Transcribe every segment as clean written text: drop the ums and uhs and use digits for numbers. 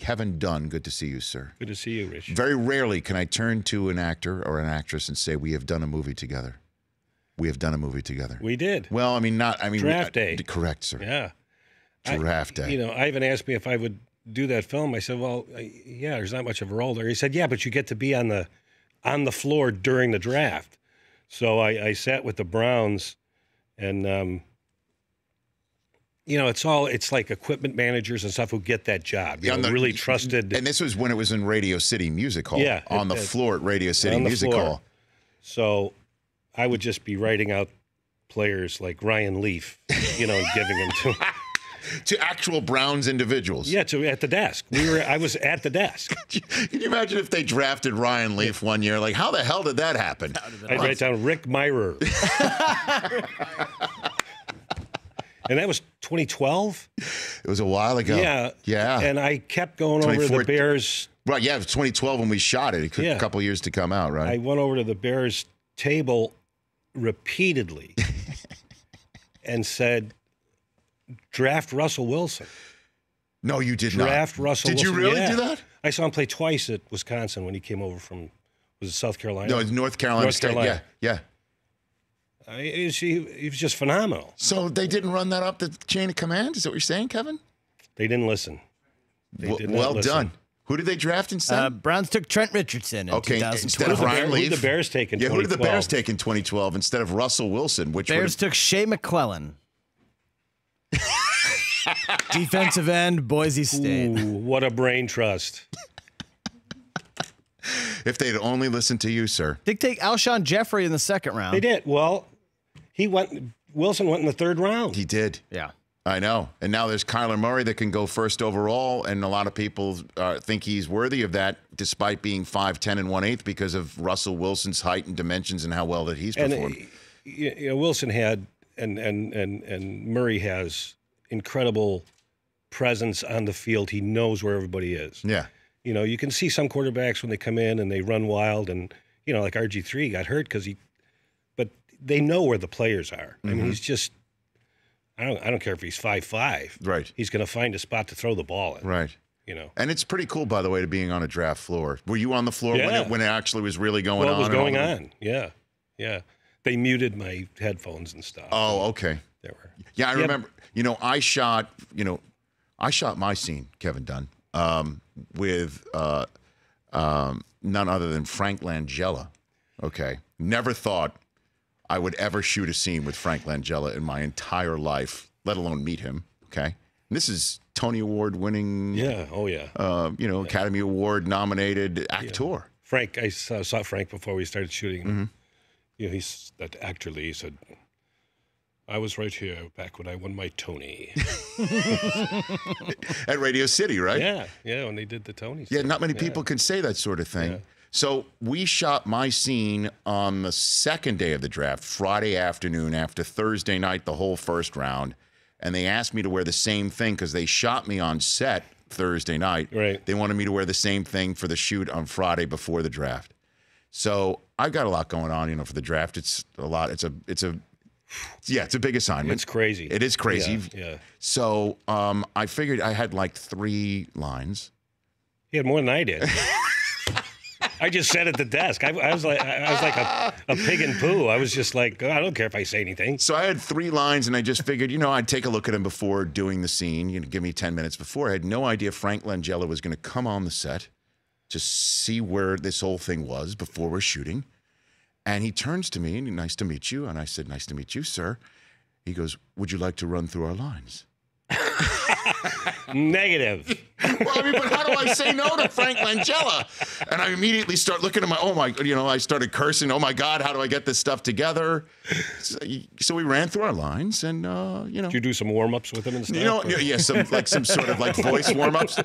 Kevin Dunn. Good to see you, sir. Good to see you, Rich. Very rarely can I turn to an actor or an actress and say, we have done a movie together. We have done a movie together. We did. Well, I mean, Draft Day. Correct, sir. Yeah. Draft Day. You know, Ivan asked me if I would do that film. I said, well, yeah, there's not much of a role there. He said, yeah, but you get to be on the floor during the draft. So I sat with the Browns, and you know, it's like equipment managers and stuff who get that job. You know, really trusted. And this was when it was in Radio City Music Hall. Yeah, on the floor at Radio City Music Hall. So I would just be writing out players like Ryan Leaf, you know, and giving them to to actual Browns individuals. Yeah, at the desk. I was at the desk. Can you imagine if they drafted Ryan Leaf one year? Like, how the hell did that happen? I'd write down Rick Myrer. And that was 2012? It was a while ago. Yeah. Yeah. And I kept going over to the Bears. Right, yeah, it was 2012 when we shot it. It took a couple years to come out, right? I went over to the Bears table repeatedly and said, draft Russell Wilson. No, you did not. Draft Russell Wilson. Did you really do that? I saw him play twice at Wisconsin when he came over from, was it South Carolina? No, it's North Carolina State. Carolina. Yeah. He was just phenomenal. So they didn't run that up the chain of command? Is that what you're saying, Kevin? They didn't listen. Well done. Who did they draft instead? Browns took Trent Richardson in 2012. Instead of Ryan Leaf. Who did the Bears take in 2012? Yeah, who did the Bears take in 2012 instead of Russell Wilson? Bears took Shea McClellan. Defensive end, Boise State. Ooh, what a brain trust. If they'd only listened to you, sir. They take Alshon Jeffrey in the second round. They did. Well, Wilson went in the third round. He did. Yeah. I know. And now there's Kyler Murray that can go first overall, and a lot of people think he's worthy of that despite being 5'10" and 1/8 because of Russell Wilson's height and dimensions and how well that he's performed. And, you know, Wilson had and Murray has incredible presence on the field. He knows where everybody is. Yeah. You know, you can see some quarterbacks when they come in and they run wild, and, you know, like RG3 got hurt but they know where the players are. I mean, he's just, I don't care if he's 5'5". Right. He's going to find a spot to throw the ball in. Right. You know. And it's pretty cool, by the way, to being on a draft floor. Were you on the floor when it actually was really going on? Well, it was going on. Yeah. Yeah. They muted my headphones and stuff. Oh, okay. There were. Yeah, I remember. You know, I shot my scene, Kevin Dunn, with none other than Frank Langella. Okay. Never thought I would ever shoot a scene with Frank Langella in my entire life, let alone meet him. Okay. And this is Tony Award winning. Yeah. Oh, yeah. Academy Award nominated actor. Yeah. Frank, I saw Frank before we started shooting. Mm-hmm. You know, he's that actor Lee said, I was right here back when I won my Tony. At Radio City, right? Yeah, when they did the Tonys. Yeah, not many people can say that sort of thing. Yeah. So we shot my scene on the second day of the draft, Friday afternoon, after Thursday night, the whole first round. And they asked me to wear the same thing because they shot me on set Thursday night. Right. They wanted me to wear the same thing for the shoot on Friday before the draft. So I've got a lot going on, you know, for the draft. It's a lot. It's a big assignment. It's crazy. It is crazy. Yeah. So I figured I had like 3 lines. He had more than I did. I just sat at the desk. I was like a pig in poo. I was just like, I don't care if I say anything. So I had 3 lines, and I just figured, you know, I'd take a look at him before doing the scene. You know, give me 10 minutes before. I had no idea Frank Langella was going to come on the set to see where this whole thing was before we're shooting. And he turns to me, and nice to meet you. And I said, nice to meet you, sir. He goes, would you like to run through our lines? Negative. Well, I mean, but how do I say no to Frank Langella? And I immediately start looking at I started cursing. Oh my God, how do I get this stuff together? So we ran through our lines, and Did you do some warm-ups with him and stuff? You know, yeah, some sort of like voice warm-ups.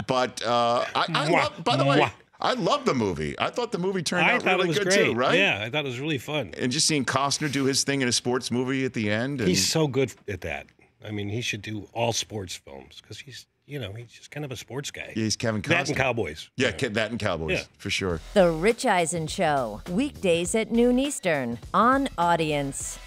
But by the way, I love the movie. I thought the movie turned out really good too, right? Yeah, I thought it was really fun. And just seeing Costner do his thing in a sports movie at the end. He's so good at that. I mean, he should do all sports films because he's just kind of a sports guy. Yeah, he's Kevin Costner. That and Cowboys. Yeah, that and Cowboys, for sure. The Rich Eisen Show, weekdays at noon Eastern on Audience.